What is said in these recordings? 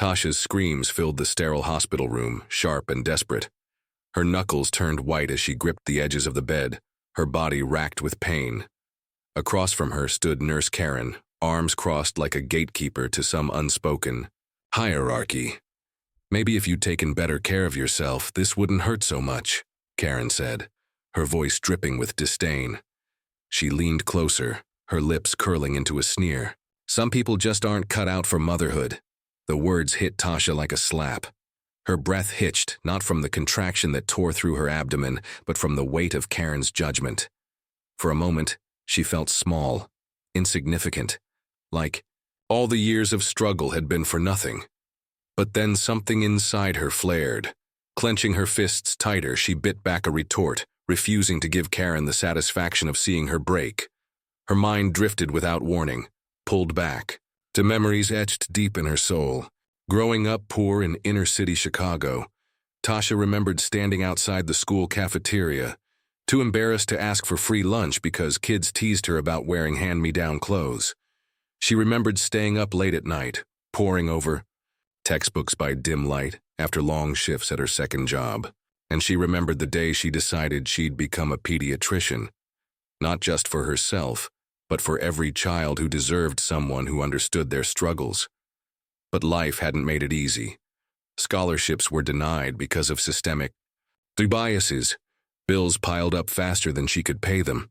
Tasha's screams filled the sterile hospital room, sharp and desperate. Her knuckles turned white as she gripped the edges of the bed, her body racked with pain. Across from her stood Nurse Karen, arms crossed like a gatekeeper to some unspoken hierarchy. "Maybe if you'd taken better care of yourself, this wouldn't hurt so much," Karen said, her voice dripping with disdain. She leaned closer, her lips curling into a sneer. "Some people just aren't cut out for motherhood." The words hit Tasha like a slap. Her breath hitched, not from the contraction that tore through her abdomen, but from the weight of Karen's judgment. For a moment, she felt small, insignificant, like all the years of struggle had been for nothing. But then something inside her flared. Clenching her fists tighter, she bit back a retort, refusing to give Karen the satisfaction of seeing her break. Her mind drifted without warning, pulled back, to memories etched deep in her soul. Growing up poor in inner-city Chicago, Tasha remembered standing outside the school cafeteria, too embarrassed to ask for free lunch because kids teased her about wearing hand-me-down clothes. She remembered staying up late at night, poring over textbooks by dim light after long shifts at her second job. And she remembered the day she decided she'd become a pediatrician, not just for herself, but for every child who deserved someone who understood their struggles. But life hadn't made it easy. Scholarships were denied because of systemic biases. Bills piled up faster than she could pay them.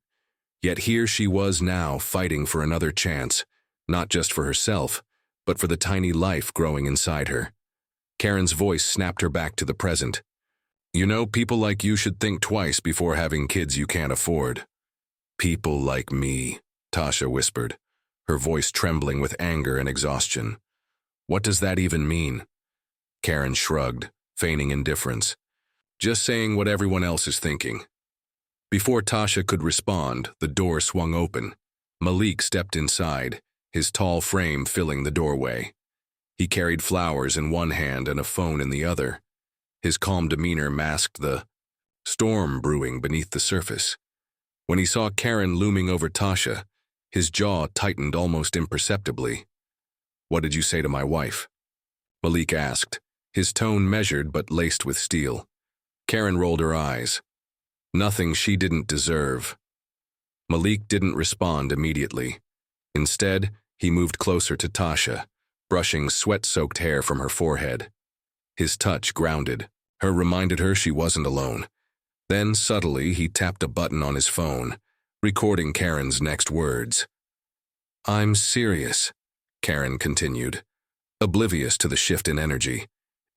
Yet here she was now, fighting for another chance, not just for herself, but for the tiny life growing inside her. Karen's voice snapped her back to the present. "You know, people like you should think twice before having kids you can't afford." "People like me," Tasha whispered, her voice trembling with anger and exhaustion. "What does that even mean?" Karen shrugged, feigning indifference. "Just saying what everyone else is thinking." Before Tasha could respond, the door swung open. Malik stepped inside, his tall frame filling the doorway. He carried flowers in one hand and a phone in the other. His calm demeanor masked the storm brewing beneath the surface. When he saw Karen looming over Tasha, his jaw tightened almost imperceptibly. "What did you say to my wife?" Malik asked, his tone measured but laced with steel. Karen rolled her eyes. "Nothing she didn't deserve." Malik didn't respond immediately. Instead, he moved closer to Tasha, brushing sweat-soaked hair from her forehead. His touch grounded her, reminded her she wasn't alone. Then, subtly, he tapped a button on his phone, recording Karen's next words. "I'm serious," Karen continued, oblivious to the shift in energy.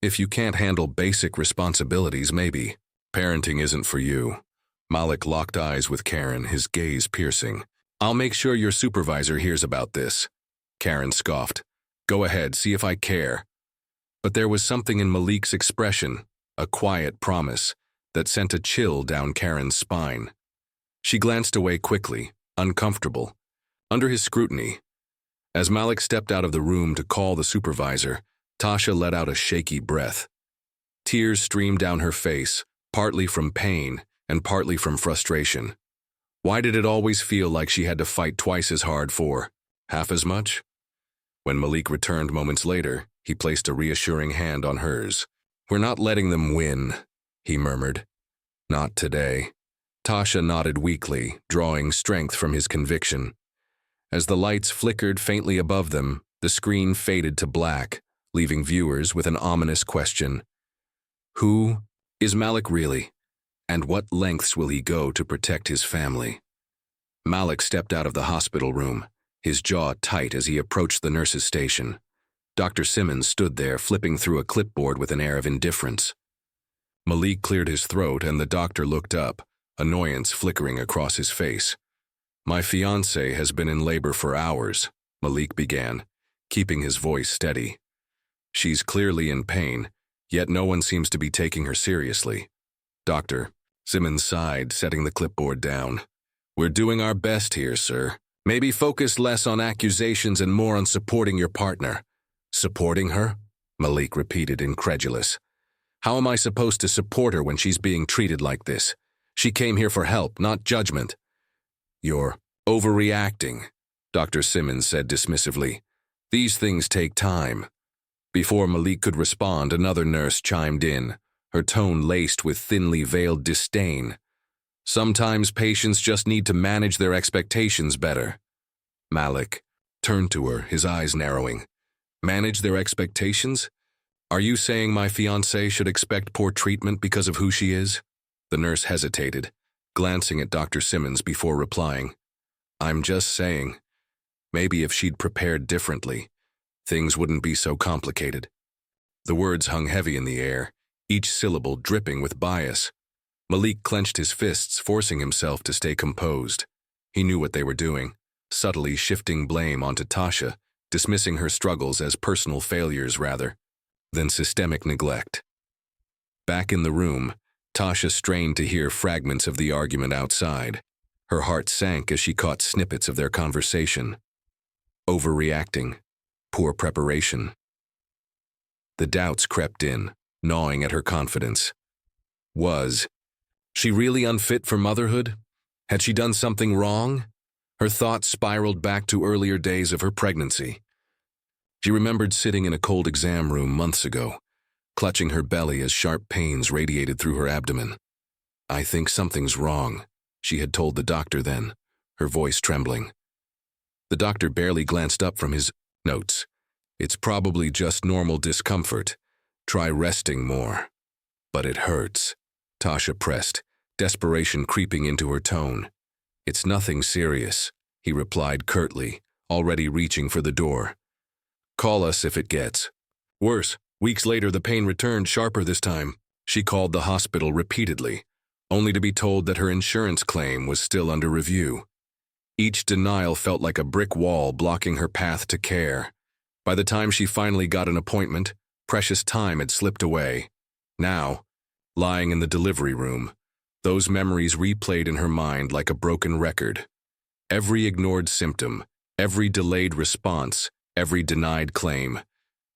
"If you can't handle basic responsibilities, maybe parenting isn't for you." Malik locked eyes with Karen, his gaze piercing. "I'll make sure your supervisor hears about this," Karen scoffed. "Go ahead, see if I care." But there was something in Malik's expression, a quiet promise, that sent a chill down Karen's spine. She glanced away quickly, uncomfortable, under his scrutiny. As Malik stepped out of the room to call the supervisor, Tasha let out a shaky breath. Tears streamed down her face, partly from pain and partly from frustration. Why did it always feel like she had to fight twice as hard for half as much? When Malik returned moments later, he placed a reassuring hand on hers. "We're not letting them win," he murmured. "Not today." Tasha nodded weakly, drawing strength from his conviction. As the lights flickered faintly above them, the screen faded to black, leaving viewers with an ominous question. Who is Malik really? And what lengths will he go to protect his family? Malik stepped out of the hospital room, his jaw tight as he approached the nurse's station. Dr. Simmons stood there, flipping through a clipboard with an air of indifference. Malik cleared his throat and the doctor looked up, annoyance flickering across his face. "My fiancée has been in labor for hours," Malik began, keeping his voice steady. "She's clearly in pain, yet no one seems to be taking her seriously." "Doctor," Simmons sighed, setting the clipboard down. "We're doing our best here, sir. Maybe focus less on accusations and more on supporting your partner." "Supporting her?" Malik repeated, incredulous. "How am I supposed to support her when she's being treated like this? She came here for help, not judgment." "You're overreacting," Dr. Simmons said dismissively. "These things take time." Before Malik could respond, another nurse chimed in, her tone laced with thinly veiled disdain. Sometimes patients just need to manage their expectations better. Malik turned to her, his eyes narrowing. Manage their expectations? Are you saying my fiancée should expect poor treatment because of who she is? The nurse hesitated, glancing at Dr. Simmons before replying. I'm just saying, maybe if she'd prepared differently, things wouldn't be so complicated. The words hung heavy in the air, each syllable dripping with bias. Malik clenched his fists, forcing himself to stay composed. He knew what they were doing, subtly shifting blame onto Tasha, dismissing her struggles as personal failures rather than systemic neglect. Back in the room, Tasha strained to hear fragments of the argument outside. Her heart sank as she caught snippets of their conversation. Overreacting. Poor preparation. The doubts crept in, gnawing at her confidence. Was she really unfit for motherhood? Had she done something wrong? Her thoughts spiraled back to earlier days of her pregnancy. She remembered sitting in a cold exam room months ago, clutching her belly as sharp pains radiated through her abdomen. I think something's wrong, she had told the doctor then, her voice trembling. The doctor barely glanced up from his notes. It's probably just normal discomfort. Try resting more. But it hurts, Tasha pressed, desperation creeping into her tone. It's nothing serious, he replied curtly, already reaching for the door. Call us if it gets worse. Weeks later, the pain returned, sharper this time. She called the hospital repeatedly, only to be told that her insurance claim was still under review. Each denial felt like a brick wall blocking her path to care. By the time she finally got an appointment, precious time had slipped away. Now, lying in the delivery room, those memories replayed in her mind like a broken record. Every ignored symptom, every delayed response, every denied claim,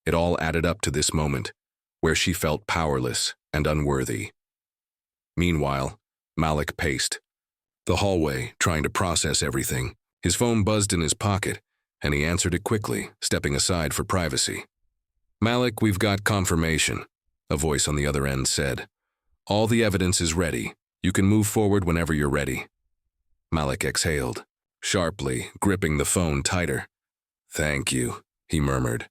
it all added up to this moment, where she felt powerless and unworthy. Meanwhile, Malik paced the hallway, trying to process everything. His phone buzzed in his pocket, and he answered it quickly, stepping aside for privacy. Malik, we've got confirmation, a voice on the other end said. All the evidence is ready. You can move forward whenever you're ready. Malik exhaled, sharply, gripping the phone tighter. Thank you, he murmured.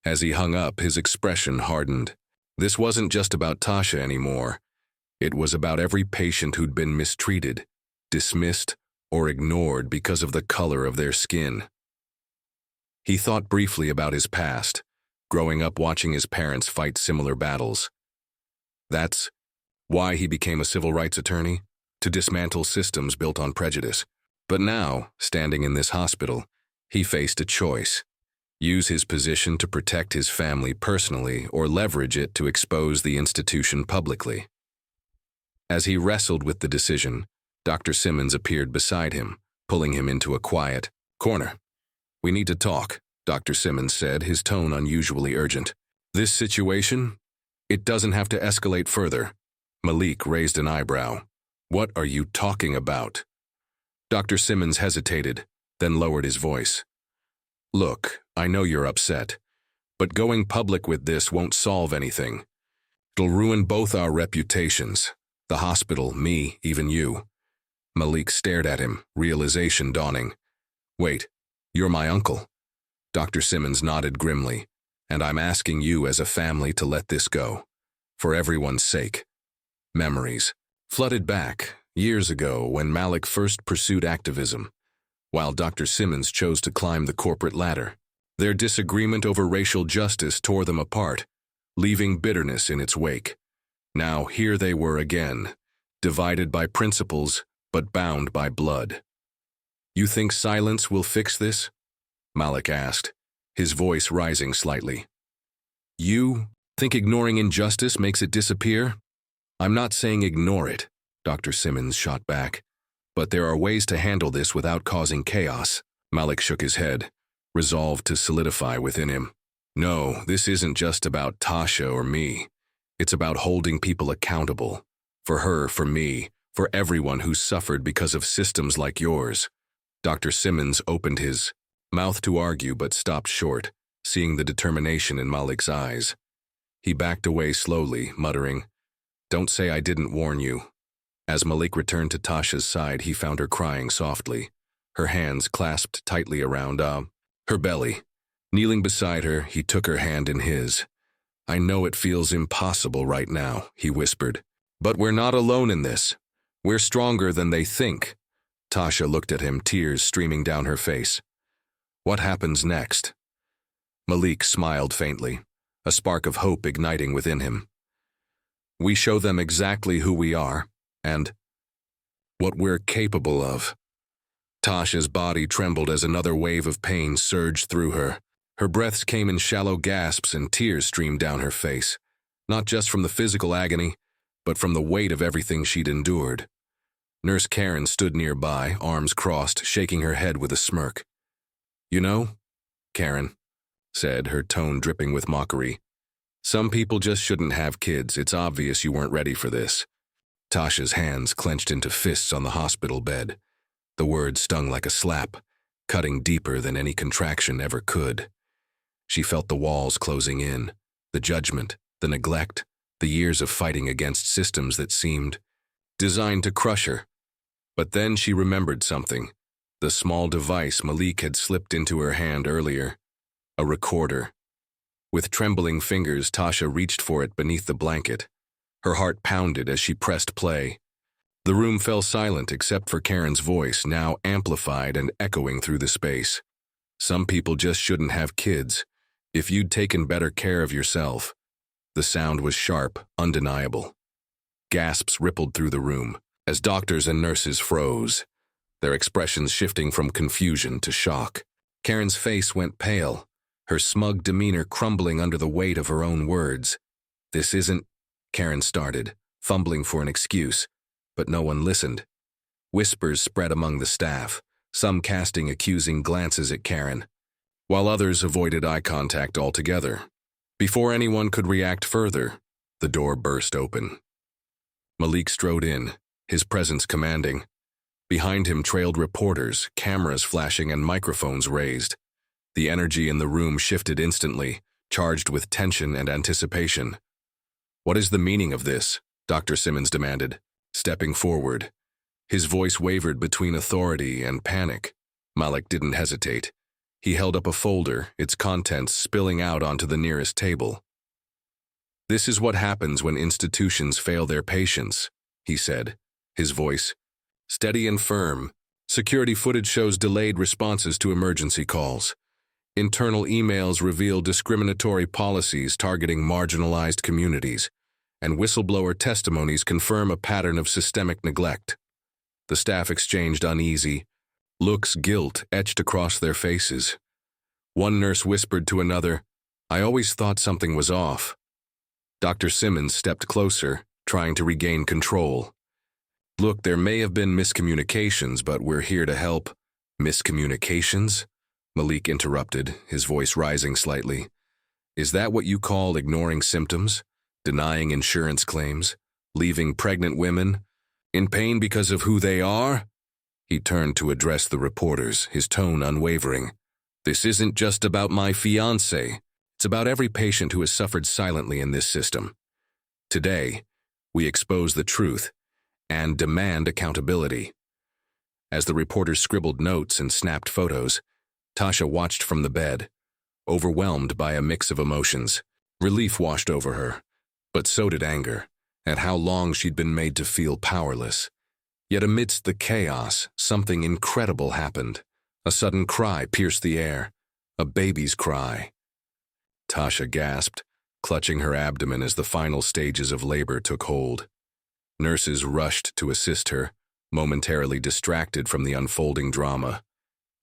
As he hung up, his expression hardened. This wasn't just about Tasha anymore. It was about every patient who'd been mistreated, dismissed, or ignored because of the color of their skin. He thought briefly about his past, growing up watching his parents fight similar battles. That's why he became a civil rights attorney, to dismantle systems built on prejudice. But now, standing in this hospital, he faced a choice. Use his position to protect his family personally or leverage it to expose the institution publicly. As he wrestled with the decision, Dr. Simmons appeared beside him, pulling him into a quiet corner. We need to talk, Dr. Simmons said, his tone unusually urgent. This situation, it doesn't have to escalate further. Malik raised an eyebrow. What are you talking about? Dr. Simmons hesitated, then lowered his voice. Look, I know you're upset, but going public with this won't solve anything. It'll ruin both our reputations. The hospital, me, even you. Malik stared at him, realization dawning. Wait, you're my uncle. Dr. Simmons nodded grimly. And I'm asking you as a family to let this go. For everyone's sake. Memories flooded back, years ago when Malik first pursued activism, while Dr. Simmons chose to climb the corporate ladder. Their disagreement over racial justice tore them apart, leaving bitterness in its wake. Now here they were again, divided by principles but bound by blood. You think silence will fix this? Malik asked, his voice rising slightly. You think ignoring injustice makes it disappear? I'm not saying ignore it, Dr. Simmons shot back. But there are ways to handle this without causing chaos. Malik shook his head, resolved to solidify within him. No, this isn't just about Tasha or me. It's about holding people accountable. For her, for me, for everyone who's suffered because of systems like yours. Dr. Simmons opened his mouth to argue but stopped short, seeing the determination in Malik's eyes. He backed away slowly, muttering, "Don't say I didn't warn you." As Malik returned to Tasha's side, he found her crying softly, her hands clasped tightly around her belly. Kneeling beside her, he took her hand in his. "I know it feels impossible right now," he whispered. "But we're not alone in this. We're stronger than they think." Tasha looked at him, tears streaming down her face. "What happens next?" Malik smiled faintly, a spark of hope igniting within him. "We show them exactly who we are, and what we're capable of." Tasha's body trembled as another wave of pain surged through her. Her breaths came in shallow gasps and tears streamed down her face, not just from the physical agony, but from the weight of everything she'd endured. Nurse Karen stood nearby, arms crossed, shaking her head with a smirk. "You know," Karen said, her tone dripping with mockery, "some people just shouldn't have kids. It's obvious you weren't ready for this." Tasha's hands clenched into fists on the hospital bed. The word stung like a slap, cutting deeper than any contraction ever could. She felt the walls closing in, the judgment, the neglect, the years of fighting against systems that seemed designed to crush her. But then she remembered something, the small device Malik had slipped into her hand earlier, a recorder. With trembling fingers, Tasha reached for it beneath the blanket. Her heart pounded as she pressed play. The room fell silent except for Karen's voice, now amplified and echoing through the space. "Some people just shouldn't have kids. If you'd taken better care of yourself." The sound was sharp, undeniable. Gasps rippled through the room as doctors and nurses froze, their expressions shifting from confusion to shock. Karen's face went pale, her smug demeanor crumbling under the weight of her own words. "This isn't," Karen started, fumbling for an excuse, but no one listened. Whispers spread among the staff, some casting accusing glances at Karen, while others avoided eye contact altogether. Before anyone could react further, the door burst open. Malik strode in, his presence commanding. Behind him trailed reporters, cameras flashing and microphones raised. The energy in the room shifted instantly, charged with tension and anticipation. "What is the meaning of this?" Dr. Simmons demanded, stepping forward. His voice wavered between authority and panic. Malik didn't hesitate. He held up a folder, its contents spilling out onto the nearest table. "This is what happens when institutions fail their patients," he said, his voice steady and firm. "Security footage shows delayed responses to emergency calls. Internal emails reveal discriminatory policies targeting marginalized communities, and whistleblower testimonies confirm a pattern of systemic neglect." The staff exchanged uneasy looks, guilt etched across their faces. One nurse whispered to another, "I always thought something was off." Dr. Simmons stepped closer, trying to regain control. "Look, there may have been miscommunications, but we're here to help." "Miscommunications?" Malik interrupted, his voice rising slightly. "Is that what you call ignoring symptoms, denying insurance claims, leaving pregnant women in pain because of who they are?" He turned to address the reporters, his tone unwavering. "This isn't just about my fiancé. It's about every patient who has suffered silently in this system. Today, we expose the truth and demand accountability." As the reporters scribbled notes and snapped photos, Tasha watched from the bed, overwhelmed by a mix of emotions. Relief washed over her, but so did anger, at how long she'd been made to feel powerless. Yet amidst the chaos, something incredible happened. A sudden cry pierced the air, a baby's cry. Tasha gasped, clutching her abdomen as the final stages of labor took hold. Nurses rushed to assist her, momentarily distracted from the unfolding drama.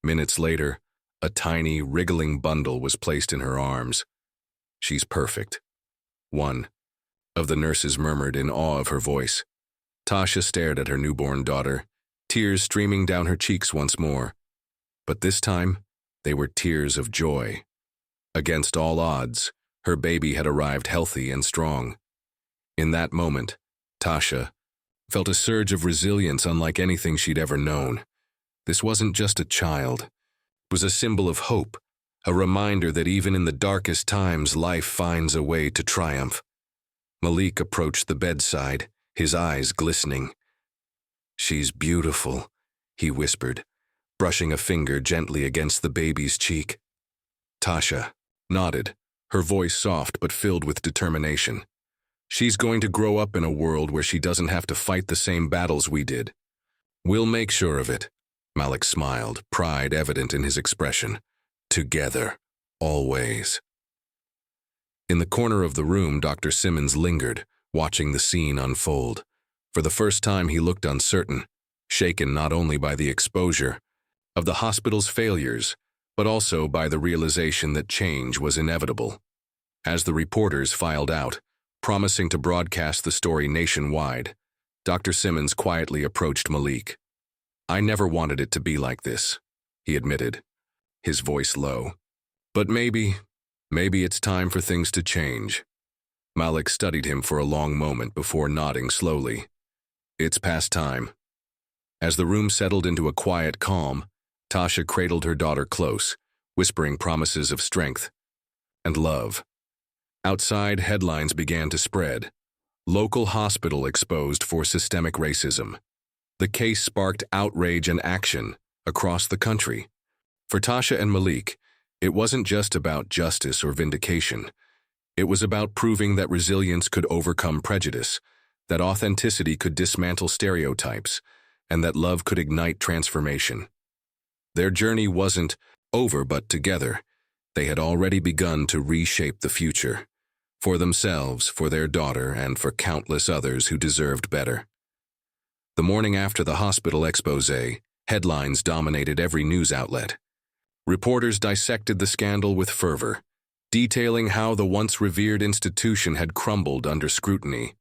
Minutes later, a tiny, wriggling bundle was placed in her arms. "She's perfect," one of the nurses murmured in awe of her voice. Tasha stared at her newborn daughter, tears streaming down her cheeks once more. But this time, they were tears of joy. Against all odds, her baby had arrived healthy and strong. In that moment, Tasha felt a surge of resilience unlike anything she'd ever known. This wasn't just a child. It was a symbol of hope, A reminder that even in the darkest times, life finds a way to triumph. Malik approached the bedside, his eyes glistening. "She's beautiful," he whispered, brushing a finger gently against the baby's cheek. Tasha nodded, her voice soft but filled with determination. "She's going to grow up in a world where she doesn't have to fight the same battles we did." "We'll make sure of it," Malik smiled, pride evident in his expression. "Together, always." In the corner of the room, Dr. Simmons lingered, watching the scene unfold. For the first time, he looked uncertain, shaken not only by the exposure of the hospital's failures, but also by the realization that change was inevitable. As the reporters filed out, promising to broadcast the story nationwide, Dr. Simmons quietly approached Malik. "I never wanted it to be like this," he admitted, his voice low. "But maybe it's time for things to change." Malik studied him for a long moment before nodding slowly. "It's past time." As the room settled into a quiet calm, Tasha cradled her daughter close, whispering promises of strength and love. Outside, headlines began to spread. Local hospital exposed for systemic racism. The case sparked outrage and action across the country. For Tasha and Malik, it wasn't just about justice or vindication. It was about proving that resilience could overcome prejudice, that authenticity could dismantle stereotypes, and that love could ignite transformation. Their journey wasn't over, but together, they had already begun to reshape the future. For themselves, for their daughter, and for countless others who deserved better. The morning after the hospital exposé, headlines dominated every news outlet. Reporters dissected the scandal with fervor, detailing how the once revered institution had crumbled under scrutiny.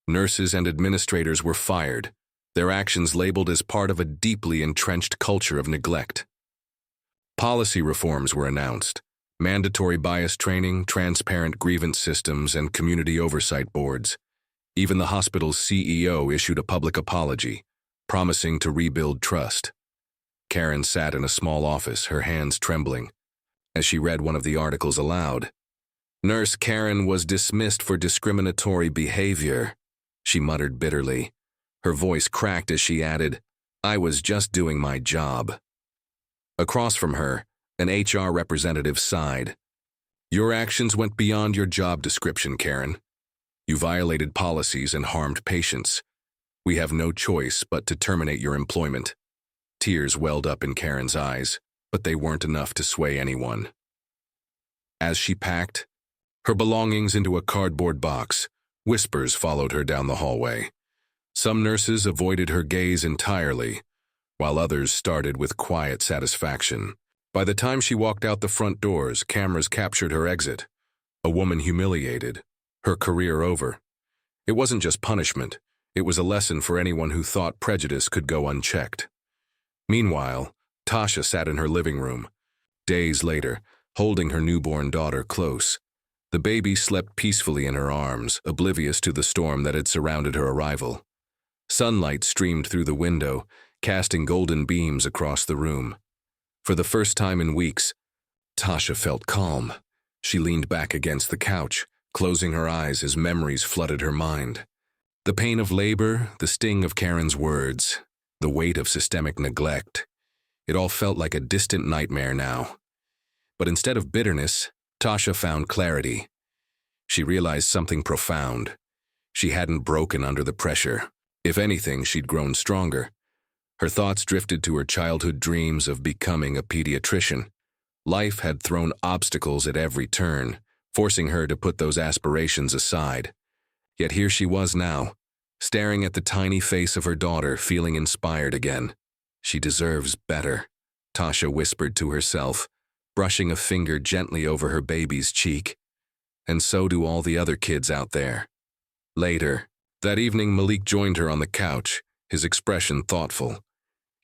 Nurses and administrators were fired, their actions labeled as part of a deeply entrenched culture of neglect. Policy reforms were announced. Mandatory bias training, transparent grievance systems, and community oversight boards. Even the hospital's CEO issued a public apology, promising to rebuild trust. Karen sat in a small office, her hands trembling, as she read one of the articles aloud. "Nurse Karen was dismissed for discriminatory behavior," she muttered bitterly. Her voice cracked as she added, "I was just doing my job." Across from her, an HR representative sighed. "Your actions went beyond your job description, Karen. You violated policies and harmed patients. We have no choice but to terminate your employment." Tears welled up in Karen's eyes, but they weren't enough to sway anyone. As she packed her belongings into a cardboard box, whispers followed her down the hallway. Some nurses avoided her gaze entirely, while others started with quiet satisfaction. By the time she walked out the front doors, cameras captured her exit. A woman humiliated, her career over. It wasn't just punishment, it was a lesson for anyone who thought prejudice could go unchecked. Meanwhile, Tasha sat in her living room, days later, holding her newborn daughter close. The baby slept peacefully in her arms, oblivious to the storm that had surrounded her arrival. Sunlight streamed through the window, casting golden beams across the room. For the first time in weeks, Tasha felt calm. She leaned back against the couch, closing her eyes as memories flooded her mind. The pain of labor, the sting of Karen's words, the weight of systemic neglect. It all felt like a distant nightmare now. But instead of bitterness, Tasha found clarity. She realized something profound. She hadn't broken under the pressure. If anything, she'd grown stronger. Her thoughts drifted to her childhood dreams of becoming a pediatrician. Life had thrown obstacles at every turn, forcing her to put those aspirations aside. Yet here she was now, staring at the tiny face of her daughter, feeling inspired again. "She deserves better," Tasha whispered to herself, brushing a finger gently over her baby's cheek. "And so do all the other kids out there." Later, that evening, Malik joined her on the couch, his expression thoughtful.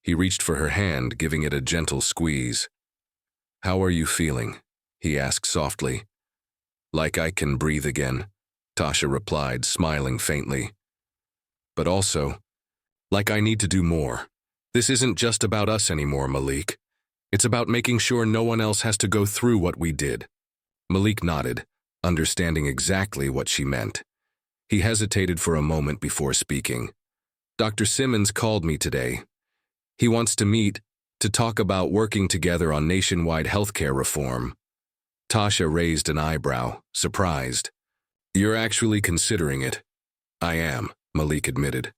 He reached for her hand, giving it a gentle squeeze. "How are you feeling?" he asked softly. "Like I can breathe again," Tasha replied, smiling faintly. "But also, like I need to do more. This isn't just about us anymore, Malik. It's about making sure no one else has to go through what we did." Malik nodded, understanding exactly what she meant. He hesitated for a moment before speaking. "Dr. Simmons called me today. He wants to meet to talk about working together on nationwide healthcare reform." Tasha raised an eyebrow, surprised. "You're actually considering it?" "I am," Malik admitted.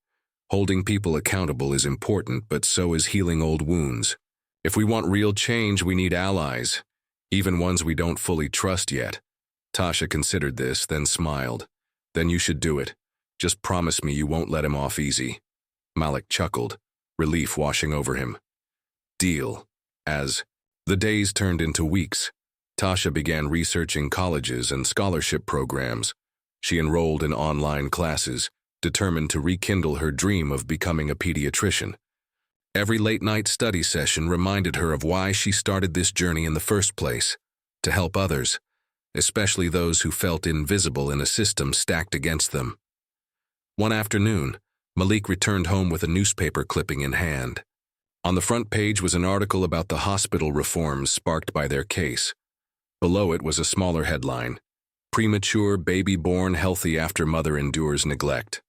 "Holding people accountable is important, but so is healing old wounds. If we want real change, we need allies, even ones we don't fully trust yet." Tasha considered this, then smiled. "Then you should do it. Just promise me you won't let him off easy." Malik chuckled, relief washing over him. "Deal." As the days turned into weeks, Tasha began researching colleges and scholarship programs. She enrolled in online classes, determined to rekindle her dream of becoming a pediatrician. Every late-night study session reminded her of why she started this journey in the first place: to help others, especially those who felt invisible in a system stacked against them. One afternoon, Malik returned home with a newspaper clipping in hand. On the front page was an article about the hospital reforms sparked by their case. Below it was a smaller headline: "Premature baby born healthy after mother endures neglect."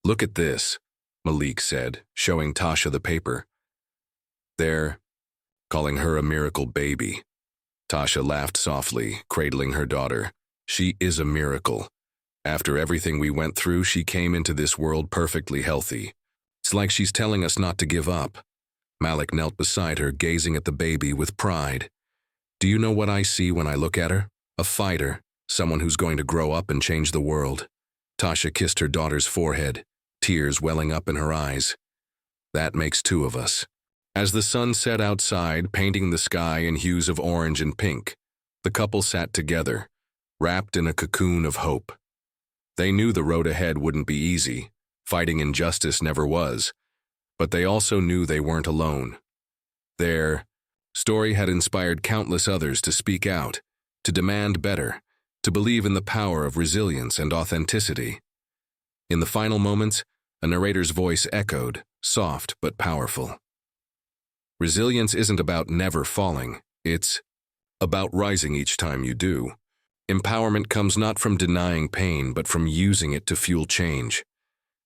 "Look at this," Malik said, showing Tasha the paper. "They're calling her a miracle baby." Tasha laughed softly, cradling her daughter. "She is a miracle. After everything we went through, she came into this world perfectly healthy. It's like she's telling us not to give up." Malik knelt beside her, gazing at the baby with pride. "Do you know what I see when I look at her? A fighter, someone who's going to grow up and change the world." Tasha kissed her daughter's forehead, tears welling up in her eyes. "That makes two of us." As the sun set outside, painting the sky in hues of orange and pink, the couple sat together, wrapped in a cocoon of hope. They knew the road ahead wouldn't be easy. Fighting injustice never was. But they also knew they weren't alone. Their story had inspired countless others to speak out, to demand better, to believe in the power of resilience and authenticity. In the final moments, a narrator's voice echoed, soft but powerful. "Resilience isn't about never falling. It's about rising each time you do. Empowerment comes not from denying pain, but from using it to fuel change.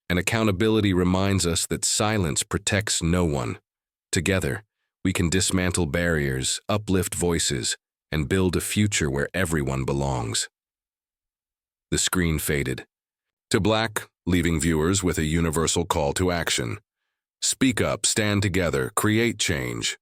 And accountability reminds us that silence protects no one. Together, we can dismantle barriers, uplift voices, and build a future where everyone belongs." The screen faded to black, leaving viewers with a universal call to action. Speak up, stand together, create change.